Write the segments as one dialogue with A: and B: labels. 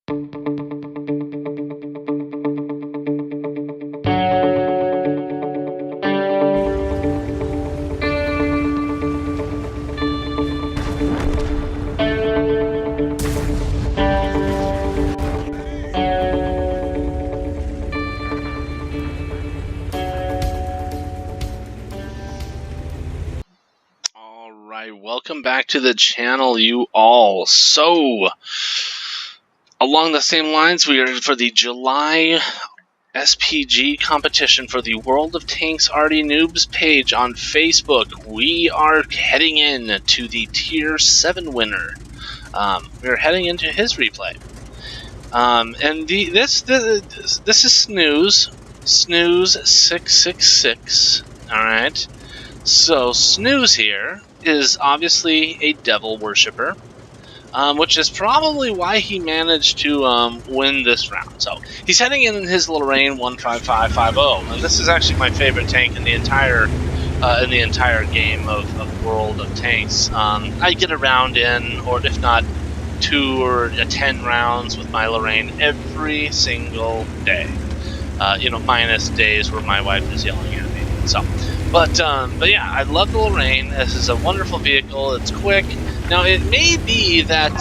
A: Welcome back to the channel, you all. So, along the same lines, we are for the July SPG competition for the World of Tanks Arty Noobs page on Facebook. We are heading in to the Tier 7 winner. We're heading into his replay. And this is Snooze 666. All right. So Snooze here is obviously a devil worshipper, which is probably why he managed to win this round. So he's heading in his Lorraine 15550, and this is actually my favorite tank in the entire game of World of Tanks. I get a round in, or if not 2 or 10 rounds with my Lorraine every single day. Minus days where my wife is yelling at me. So. But yeah, I love the Lorraine. This is a wonderful vehicle. It's quick. Now it may be that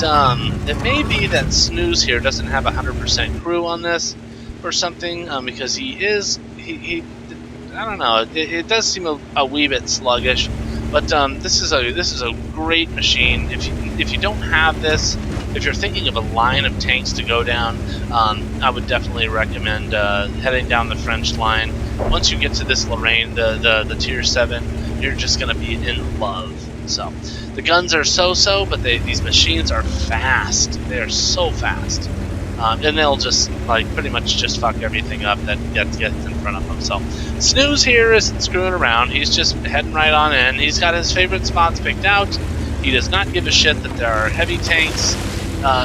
A: Snooze here doesn't have 100% crew on this or something, because he I don't know. It does seem a wee bit sluggish. But this is a great machine. If you don't have this, if you're thinking of a line of tanks to go down, I would definitely recommend heading down the French line. Once you get to this Lorraine, the Tier 7, you're just going to be in love. So the guns are so-so, but these machines are fast. They are so fast. And they'll just, pretty much just fuck everything up that gets in front of them. So Snooze here isn't screwing around. He's just heading right on in. He's got his favorite spots picked out. He does not give a shit that there are heavy tanks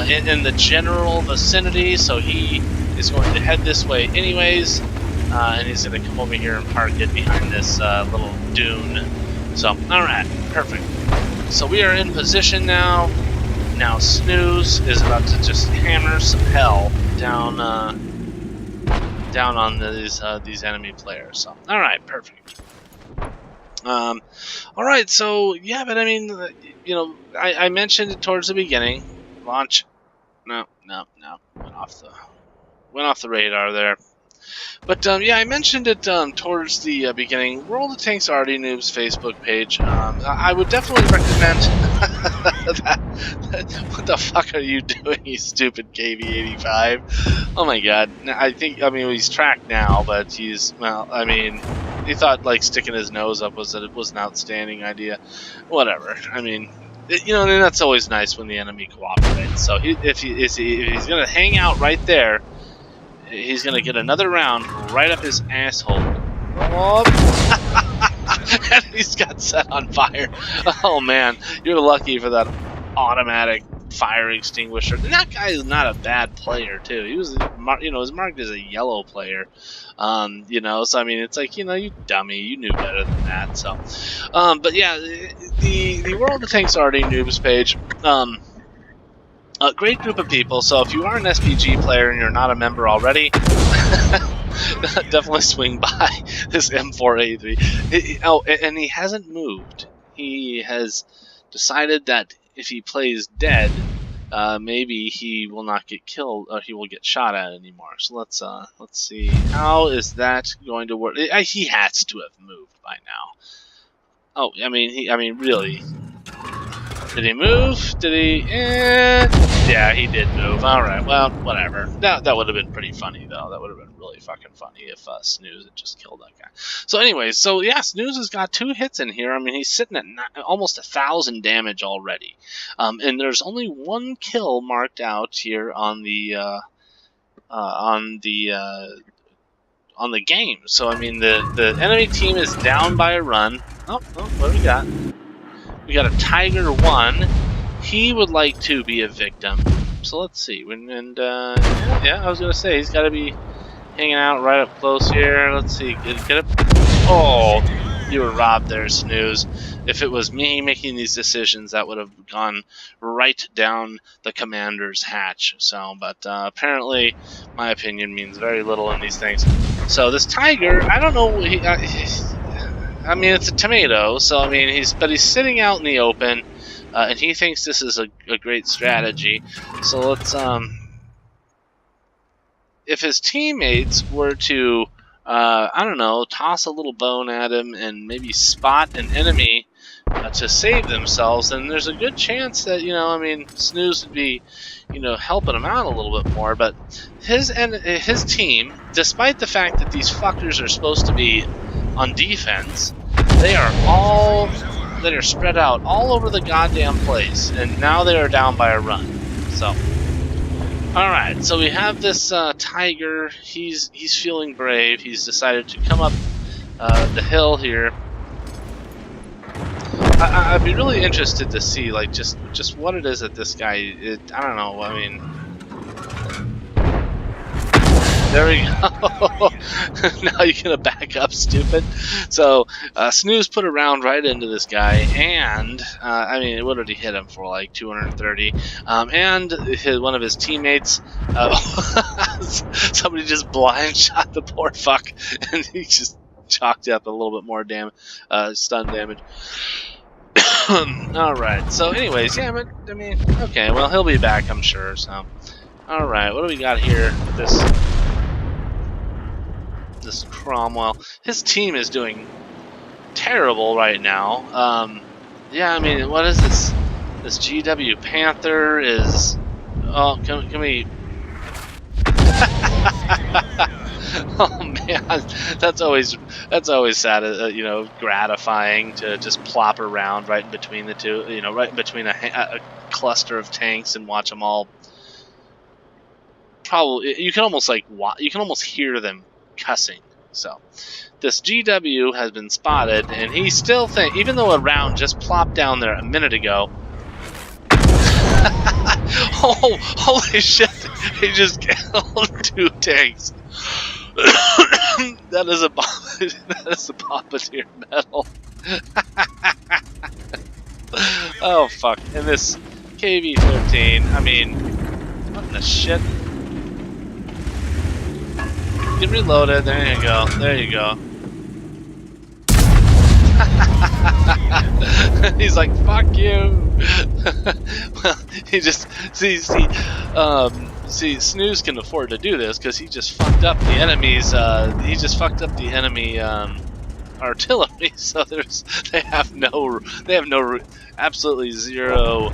A: in the general vicinity, so he is going to head this way anyways, and he's going to come over here and park it behind this little dune. So, alright, perfect. So we are in position now. Now Snooze is about to just hammer some hell down on these enemy players. So, alright, perfect. Alright, so, yeah, but I mean, I mentioned it towards the beginning. Launch. No. Went off the radar there. But, yeah, I mentioned it towards the beginning. World of Tanks Arty Noobs Facebook page. I would definitely recommend what the fuck are you doing, you stupid KV85? Oh my god. He's tracked now, but he thought, sticking his nose up was an outstanding idea. Whatever. And that's always nice when the enemy cooperates. So if he's going to hang out right there, he's going to get another round right up his asshole. Oh. And he's got set on fire. Oh, man. You're lucky for that automatic fire extinguisher. And that guy is not a bad player, too. He was, was marked as a yellow player. So, it's like, you dummy. You knew better than that. So, but, yeah, the World of Tanks Arty Noobs page, a great group of people, so if you are an SPG player and you're not a member already, definitely swing by this M4A3. And he hasn't moved. He has decided that if he plays dead, maybe he will not get killed, or he will get shot at anymore. So let's see. How is that going to work? He has to have moved by now. Oh, really. Did he move? Did he? Yeah, he did move. Alright, well, whatever. That would have been pretty funny, though. That would have been really fucking funny if Snooze had just killed that guy. So anyways, yeah, Snooze has got 2 hits in here. He's sitting at almost 1,000 damage already. And there's only 1 kill marked out here on the game. So, the enemy team is down by a run. Oh, what do we got? We got a Tiger 1. He would like to be a victim. So let's see. Yeah, I was going to say, he's got to be hanging out right up close here. Let's see. Get up. Oh, you were robbed there, Snooze. If it was me making these decisions, that would have gone right down the commander's hatch. So, but apparently, my opinion means very little in these things. So this tiger, I don't know. I mean, it's a tomato, so I mean, he's sitting out in the open, and he thinks this is a great strategy. So let's if his teammates were to, I don't know, toss a little bone at him and maybe spot an enemy to save themselves, then there's a good chance that, I mean, Snooze would be, helping him out a little bit more. But his team, despite the fact that these fuckers are supposed to be on defense, they are spread out all over the goddamn place, and now they are down by a run. So. Alright, so we have this tiger. He's feeling brave. He's decided to come up the hill here. I'd be really interested to see, like, just what it is that this guy... I don't know, I mean... There we go. Now you're gonna back up, stupid. So, Snooze put a round right into this guy, and, I mean, what did he hit him for? Like 230. And one of his teammates, somebody just blind shot the poor fuck, and he just chalked up a little bit more stun damage. Alright, so anyways, yeah, but, I mean, okay, well, he'll be back, I'm sure, so. Alright, what do we got here with this Cromwell? His team is doing terrible right now. Yeah, I mean, what is this? This GW Panther is... Oh, can we... Oh man, that's always sad. Gratifying to just plop around right in between the two. Right in between a cluster of tanks and watch them all. Probably you can almost hear them cussing. So this GW has been spotted, and he still even though a round just plopped down there a minute ago. Oh, holy shit! He just killed 2 tanks. That is a bombardier medal. Oh fuck! And this KV-13. I mean, what in the shit? Get reloaded. There you go. There you go. He's like, fuck you. Well, he just see, Snooze can afford to do this because he just fucked up the enemy's. He just fucked up the enemy artillery. So they have absolutely zero,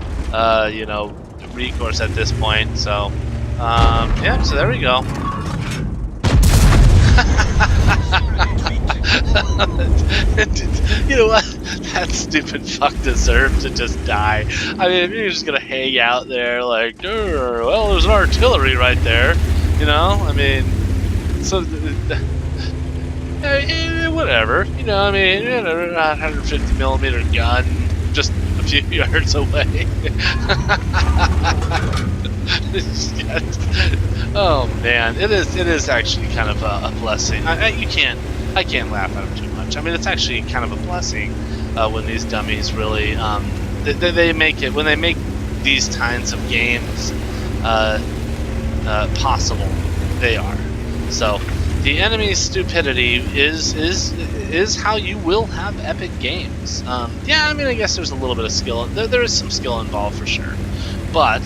A: recourse at this point. So, yeah. So there we go. You know what? That stupid fuck deserved to just die. I mean, if you're just gonna hang out there like, well, there's an artillery right there, I mean, so whatever, I mean, 150 millimeter gun, just a few yards away. Oh man, it is actually kind of a blessing. I can't laugh at them too much. I mean, it's actually kind of a blessing when these dummies really they make it, when they make these kinds of games possible. They are. So the enemy's stupidity is how you will have epic games. Yeah, I mean, I guess there's a little bit of skill. There is some skill involved for sure, but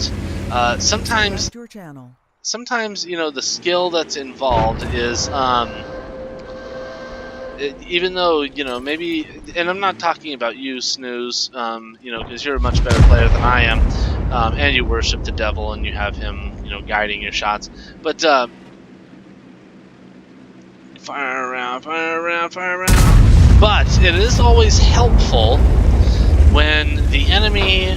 A: sometimes the skill that's involved is even though maybe, and I'm not talking about you, Snooze, because you're a much better player than I am, and you worship the devil and you have him guiding your shots, but fire around, but it is always helpful when the enemy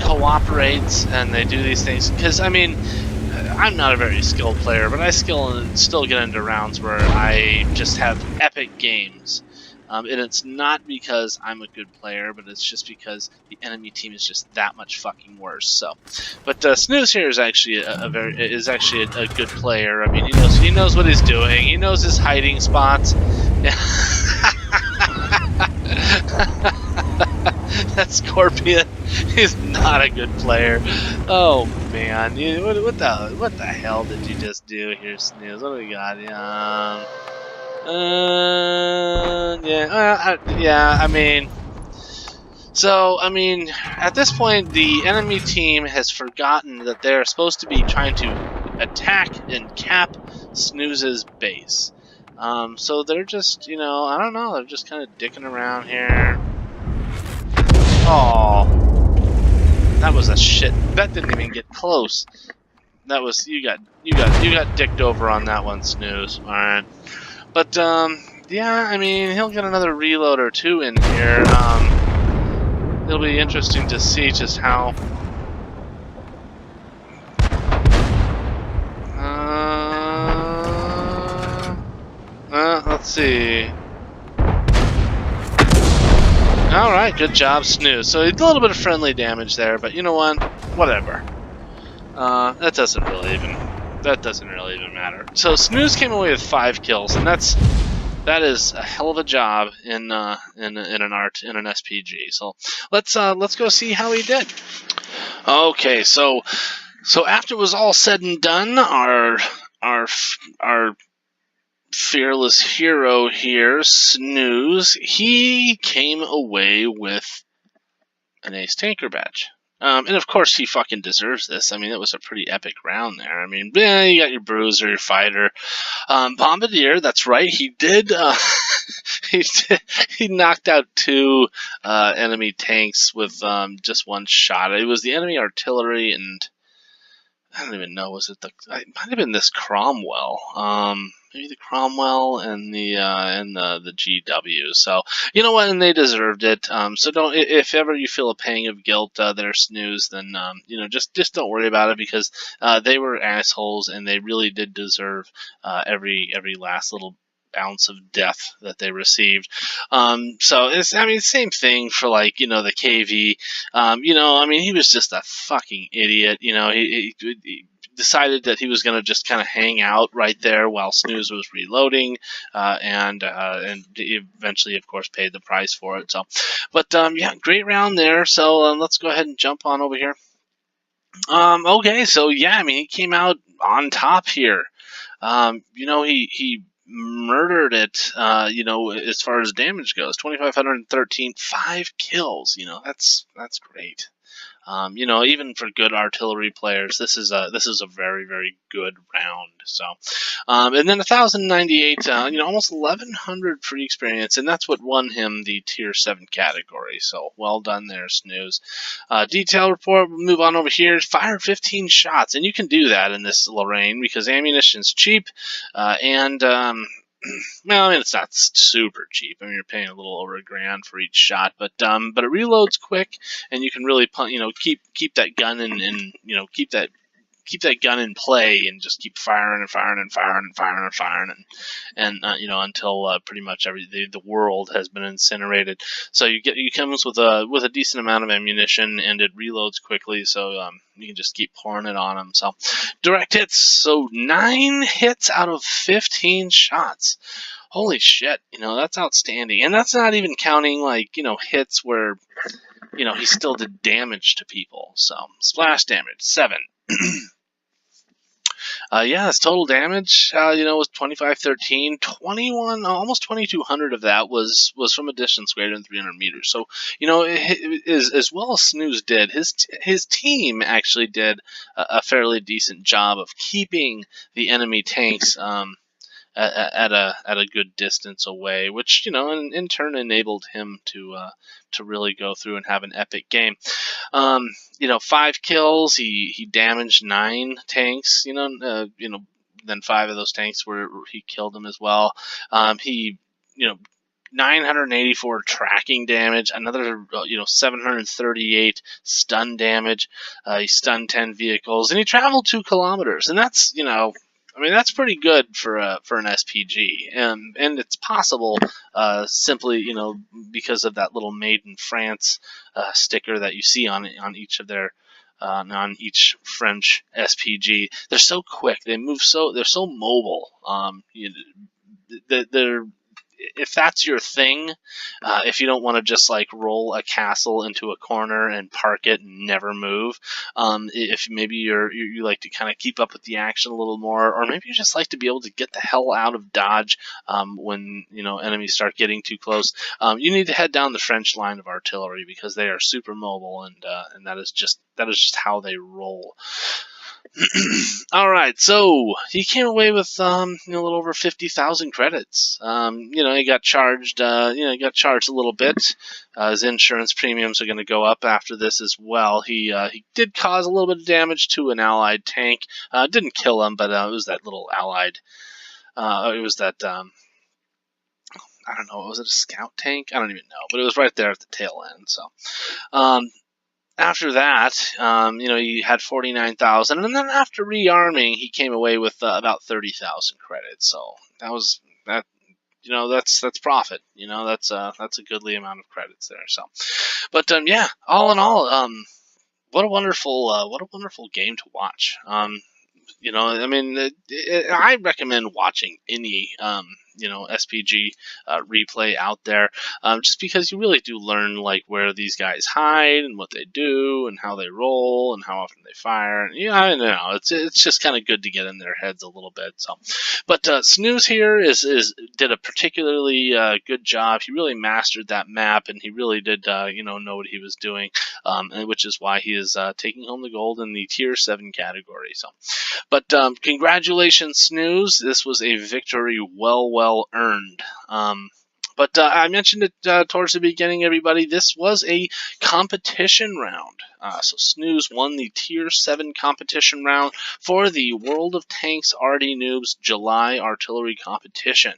A: cooperates and they do these things, because I mean, I'm not a very skilled player, but I still get into rounds where I just have epic games. And it's not because I'm a good player, but it's just because the enemy team is just that much fucking worse. So, but Snooze here is actually a good player. I mean, he knows what he's doing. He knows his hiding spots. That Scorpion is not a good player. Oh man, what the hell did you just do here, Snooze? What do we got? Yeah. I mean, at this point, the enemy team has forgotten that they're supposed to be trying to attack and cap Snooze's base. So they're just, I don't know, they're just kind of dicking around here. Oh, that was a shit. That didn't even get close. That was you got dicked over on that one, Snooze. All right, but yeah, I mean, he'll get another reload or two in here. It'll be interesting to see just how. Let's see. All right, good job, Snooze. So he did a little bit of friendly damage there, but you know what? Whatever. That doesn't really even matter. So Snooze came away with 5 kills, and that is a hell of a job in an SPG. So let's go see how he did. Okay, so after it was all said and done, our fearless hero here, Snooze, he came away with an ace tanker badge. And of course he fucking deserves this. I mean, it was a pretty epic round there. I mean, yeah, you got your bruiser, your fighter. Bombardier, that's right, he did, he knocked out 2 enemy tanks with just one shot. It was the enemy artillery and I don't even know. It might have been this Cromwell. Maybe the Cromwell and the GW. So you know what, and they deserved it. So don't, if ever you feel a pang of guilt, they're Snooze, then just don't worry about it, because they were assholes and they really did deserve every last little ounce of death that they received. So it's, same thing for the KV. He was just a fucking idiot. He decided that he was going to just kind of hang out right there while Snooze was reloading, and eventually, of course, paid the price for it. So, but yeah, great round there. So let's go ahead and jump on over here. Okay, so yeah, he came out on top here. He murdered it, as far as damage goes. 2,513, 5 kills. That's great. Even for good artillery players, this is a very, very good round. So, and then 1,098, almost 1,100 free experience, and that's what won him the Tier 7 category. So, well done there, Snooze. Detail report. We'll move on over here. Fired 15 shots, and you can do that in this Lorraine because ammunition's cheap, and well, it's not super cheap. You're paying a little over $1,000 for each shot, but it reloads quick, and you can really keep that gun and keep that gun in play and just keep firing until pretty much the world has been incinerated. So you comes with a decent amount of ammunition, and it reloads quickly, so you can just keep pouring it on them. So direct hits, so 9 hits out of 15 shots. Holy shit, that's outstanding. And that's not even counting hits where he still did damage to people. So splash damage 7. His total damage, was 2,513. 21, almost 2,200 of that was from a distance greater than 300 meters. So, as well as Snooze did, his team actually did a fairly decent job of keeping the enemy tanks at a good distance away, which in turn enabled him to really go through and have an epic game. 5 kills. He damaged 9 tanks. Then 5 of those tanks he killed them as well. He 984 tracking damage, another 738 stun damage. He stunned 10 vehicles, and he traveled 2 kilometers, and that's that's pretty good for an SPG, and it's possible simply because of that little Made in France sticker that you see on each of their on each French SPG. They're so quick, they're so mobile. if that's your thing, if you don't want to just like roll a castle into a corner and park it and never move, if maybe you like to kind of keep up with the action a little more, or maybe you just like to be able to get the hell out of dodge when enemies start getting too close, you need to head down the French line of artillery, because they are super mobile, and that is just how they roll. All right, so he came away with a little over 50,000 credits. He got charged. He got charged a little bit. His insurance premiums are going to go up after this as well. He did cause a little bit of damage to an allied tank. Didn't kill him, but it was that little allied. It was that. I don't know. Was it a scout tank? I don't even know, but it was right there at the tail end. So. After that, he had 49,000, and then after rearming, he came away with about 30,000 credits. So that was that. That's profit. That's a goodly amount of credits there. So, but yeah, all in all, what a wonderful game to watch. I recommend watching any SPG replay out there, just because you really do learn like where these guys hide and what they do and how they roll and how often they fire. And, I know it's just kind of good to get in their heads a little bit. So, but Snooze here did a particularly good job. He really mastered that map, and he really did know what he was doing, and which is why he is taking home the gold in the Tier 7 category. So. But congratulations, Snooze. This was a victory well earned. But I mentioned it towards the beginning, everybody. This was a competition round. So Snooze won the Tier 7 competition round for the World of Tanks Arty Noobs July Artillery Competition.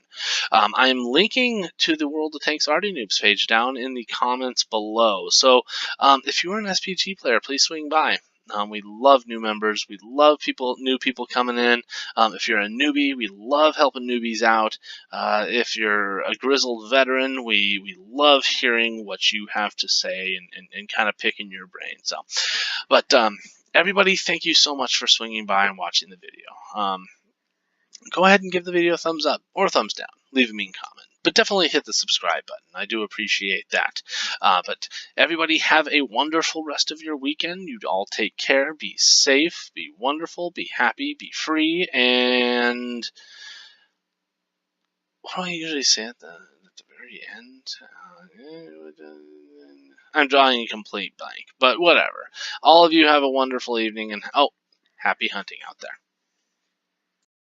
A: I am linking to the World of Tanks Arty Noobs page down in the comments below. So if you are an SPG player, please swing by. We love new members. We love new people coming in. If you're a newbie, we love helping newbies out. If you're a grizzled veteran, we love hearing what you have to say and kind of picking your brain. So, but everybody, thank you so much for swinging by and watching the video. Go ahead and give the video a thumbs up or a thumbs down. Leave a mean comment. But definitely hit the subscribe button. I do appreciate that. But everybody have a wonderful rest of your weekend. You all take care. Be safe. Be wonderful. Be happy. Be free. And what do I usually say at the very end? I'm drawing a complete blank. But whatever. All of you have a wonderful evening. And happy hunting out there.